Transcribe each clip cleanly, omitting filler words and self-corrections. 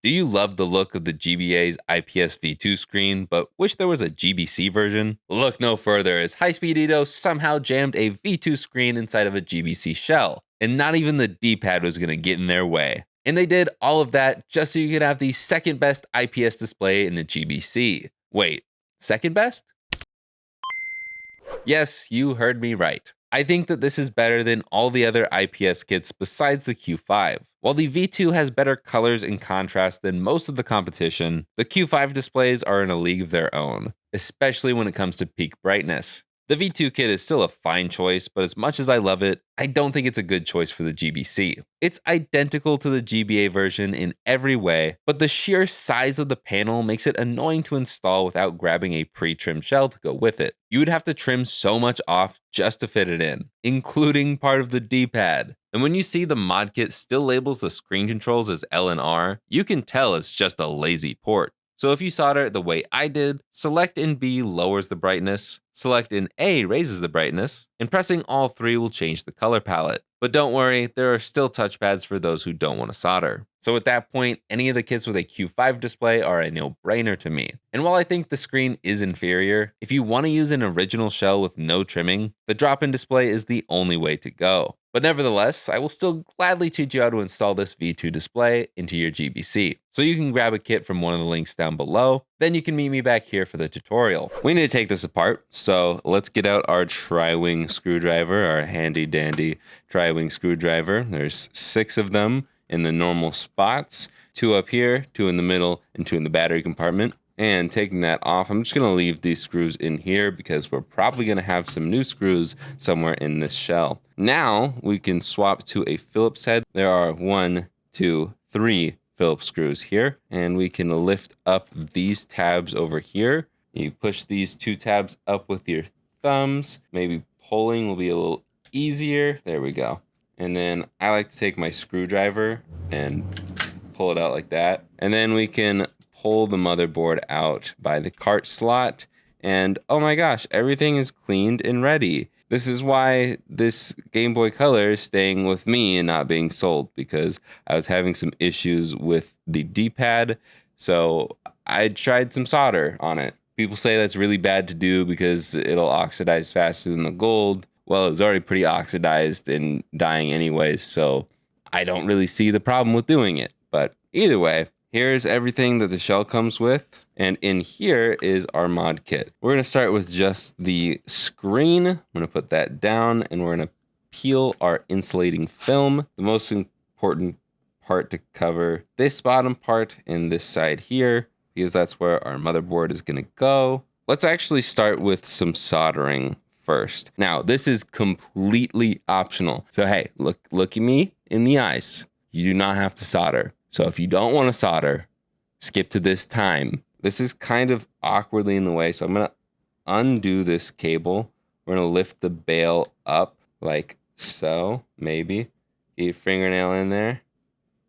Do you love the look of the GBA's IPS V2 screen, but wish there was a GBC version? Look no further, as High-Speed Edo somehow jammed a V2 screen inside of a GBC shell, and not even the D-pad was going to get in their way. And they did all of that just so you could have the second best IPS display in the GBC. Wait, second best? Yes, you heard me right. I think that this is better than all the other IPS kits besides the Q5. While the V2 has better colors and contrast than most of the competition, the Q5 displays are in a league of their own, especially when it comes to peak brightness. The V2 kit is still a fine choice, but as much as I love it, I don't think it's a good choice for the GBC. It's identical to the GBA version in every way, but the sheer size of the panel makes it annoying to install without grabbing a pre-trimmed shell to go with it. You would have to trim so much off just to fit it in, including part of the D-pad. And when you see the mod kit still labels the screen controls as L and R, you can tell it's just a lazy port. So if you solder it the way I did, select in B lowers the brightness, select in A raises the brightness, and pressing all three will change the color palette. But don't worry, there are still touchpads for those who don't want to solder. So at that point, any of the kits with a Q5 display are a no-brainer to me. And while I think the screen is inferior, if you want to use an original shell with no trimming, the drop-in display is the only way to go. But nevertheless, I will still gladly teach you how to install this V2 display into your GBC. So you can grab a kit from one of the links down below, then you can meet me back here for the tutorial. We need to take this apart, so let's get out our tri-wing screwdriver, our handy dandy tri-wing screwdriver. There's 6 of them in the normal spots, 2 up here, 2 in the middle, and 2 in the battery compartment. And taking that off, I'm just going to leave these screws in here because we're probably going to have some new screws somewhere in this shell. Now we can swap to a Phillips head. There are 1, 2, 3 Phillips screws here, and we can lift up these tabs over here. You push these 2 tabs up with your thumbs. Maybe pulling will be a little easier. There we go. And then I like to take my screwdriver and pull it out like that. And then we can pull the motherboard out by the cart slot, and oh my gosh, everything is cleaned and ready. This is why this Game Boy Color is staying with me and not being sold, because I was having some issues with the D-pad, so I tried some solder on it. People say that's really bad to do because it'll oxidize faster than the gold. Well, it was already pretty oxidized and dying anyways, so I don't really see the problem with doing it. But either way, here's everything that the shell comes with, and in here is our mod kit. We're going to start with just the screen. I'm going to put that down, and we're going to peel our insulating film. The most important part to cover, this bottom part and this side here, because that's where our motherboard is going to go. Let's actually start with some soldering first. Now, this is completely optional. So hey, look at me in the eyes. You do not have to solder. So if you don't want to solder, skip to this time. This is kind of awkwardly in the way, so I'm going to undo this cable. We're going to lift the bail up like so, maybe. Get your fingernail in there,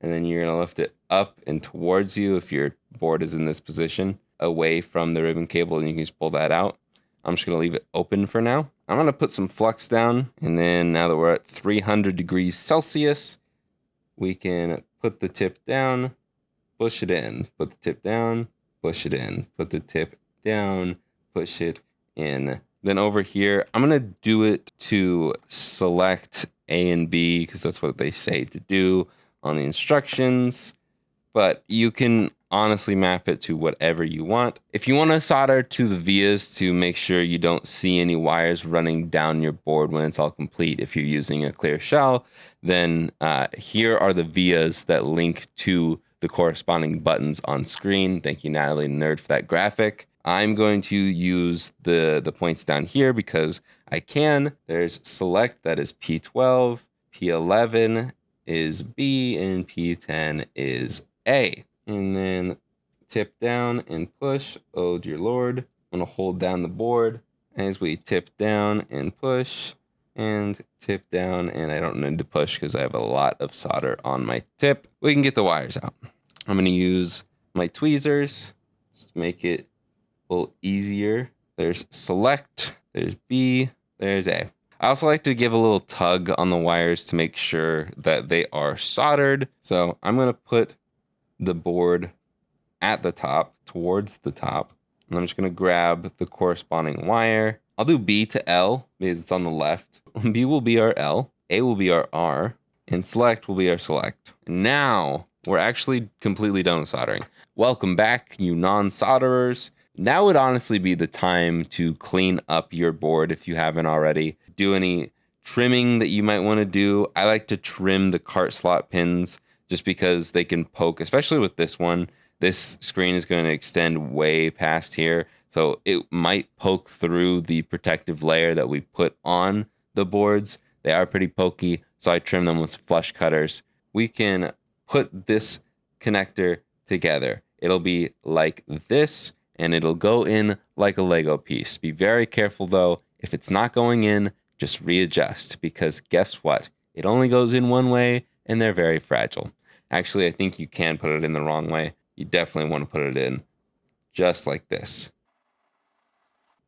and then you're going to lift it up and towards you if your board is in this position, away from the ribbon cable, and you can just pull that out. I'm just going to leave it open for now. I'm going to put some flux down, and then now that we're at 300 degrees Celsius, we can put the tip down, push it in, put the tip down, push it in, put the tip down, push it in. Then over here, I'm going to do it to select A and B because that's what they say to do on the instructions, but you can honestly map it to whatever you want. If you want to solder to the vias to make sure you don't see any wires running down your board when it's all complete, if you're using a clear shell, then here are the vias that link to the corresponding buttons on screen. Thank you, Natalie Nerd, for that graphic. I'm going to use the points down here because I can. There's select, that is P12, P11 is B, and P10 is A. And then tip down and push. Oh dear Lord. I'm going to hold down the board as we tip down and push and tip down. And I don't need to push because I have a lot of solder on my tip. We can get the wires out. I'm going to use my tweezers. Just make it a little easier. There's select, there's B, there's A. I also like to give a little tug on the wires to make sure that they are soldered. So I'm going to put the board at the top, towards the top. And I'm just going to grab the corresponding wire. I'll do B to L because it's on the left. B will be our L, A will be our R, and select will be our select. And now we're actually completely done with soldering. Welcome back, you non-solderers. Now would honestly be the time to clean up your board if you haven't already. Do any trimming that you might want to do. I like to trim the cart slot pins just because they can poke, especially with this one. This screen is going to extend way past here, so it might poke through the protective layer that we put on the boards. They are pretty pokey, so I trim them with flush cutters. We can put this connector together. It'll be like this, and it'll go in like a Lego piece. Be very careful though. If it's not going in, just readjust, because guess what? It only goes in one way, and they're very fragile. Actually, I think you can put it in the wrong way. You definitely want to put it in just like this.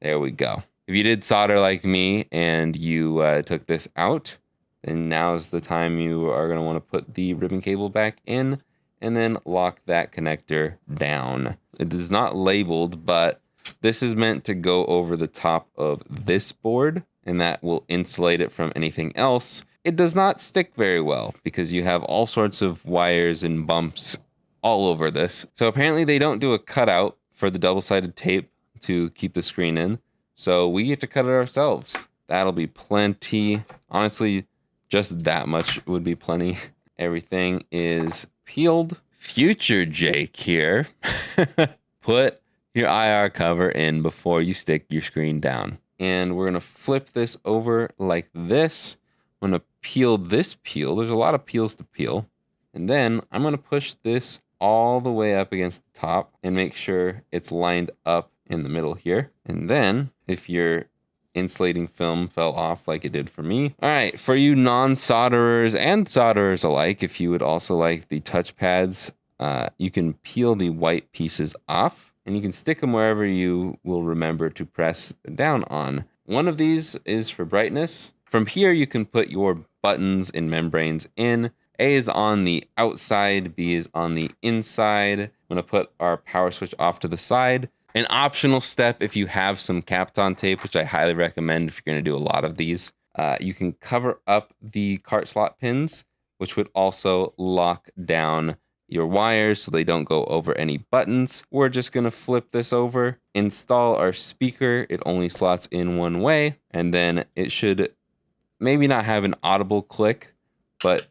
There we go. If you did solder like me and you took this out, then now's the time you are going to want to put the ribbon cable back in and then lock that connector down. It is not labeled, but this is meant to go over the top of this board, and that will insulate it from anything else. It does not stick very well because you have all sorts of wires and bumps all over this. So apparently they don't do a cutout for the double-sided tape to keep the screen in. So we get to cut it ourselves. That'll be plenty. Honestly, just that much would be plenty. Everything is peeled. Future Jake here. Put your IR cover in before you stick your screen down. And we're gonna flip this over like this. I'm gonna peel this peel. There's a lot of peels to peel. And then I'm gonna push this all the way up against the top and make sure it's lined up in the middle here. And then if your insulating film fell off like it did for me. All right, for you non-solderers and solderers alike, if you would also like the touch pads, you can peel the white pieces off and you can stick them wherever you will remember to press down on. One of these is for brightness. From here, you can put your buttons and membranes in. A is on the outside, B is on the inside. I'm gonna put our power switch off to the side. An optional step if you have some Kapton tape, which I highly recommend if you're gonna do a lot of these, you can cover up the cart slot pins, which would also lock down your wires so they don't go over any buttons. We're just gonna flip this over, install our speaker. It only slots in one way, and then it should maybe not have an audible click, but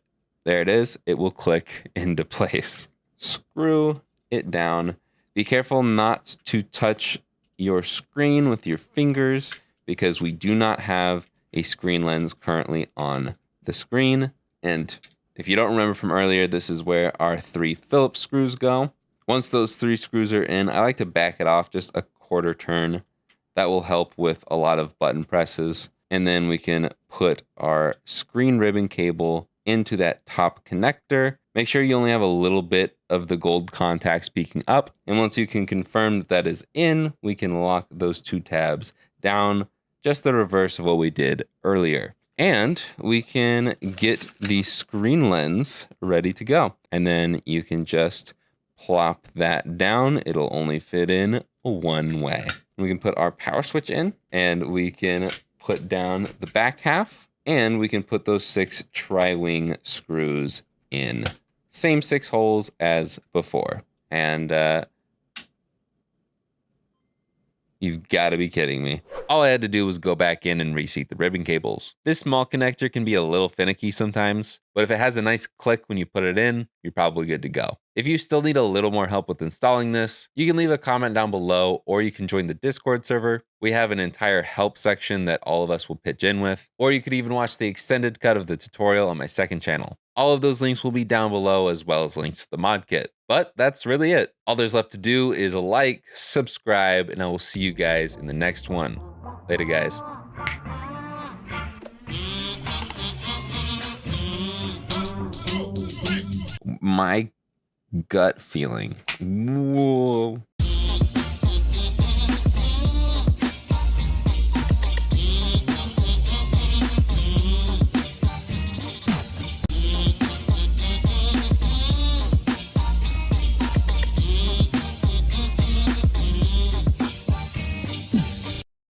there it is. It will click into place. Screw it down. Be careful not to touch your screen with your fingers because we do not have a screen lens currently on the screen. And if you don't remember from earlier, this is where our 3 Phillips screws go. Once those 3 screws are in, I like to back it off just a quarter turn. That will help with a lot of button presses. And then we can put our screen ribbon cable into that top connector. Make sure you only have a little bit of the gold contacts peeking up. And once you can confirm that that is in, we can lock those 2 tabs down, just the reverse of what we did earlier. And we can get the screen lens ready to go. And then you can just plop that down. It'll only fit in one way. We can put our power switch in, and we can put down the back half, and we can put those 6 tri-wing screws in. Same 6 holes as before. And you've got to be kidding me. All I had to do was go back in and reseat the ribbon cables. This small connector can be a little finicky sometimes, but if it has a nice click when you put it in, you're probably good to go. If you still need a little more help with installing this, you can leave a comment down below, or you can join the Discord server. We have an entire help section that all of us will pitch in with, or you could even watch the extended cut of the tutorial on my second channel. All of those links will be down below, as well as links to the mod kit. But that's really it. All there's left to do is like, subscribe, and I will see you guys in the next one. Later, guys. My gut feeling. Whoa.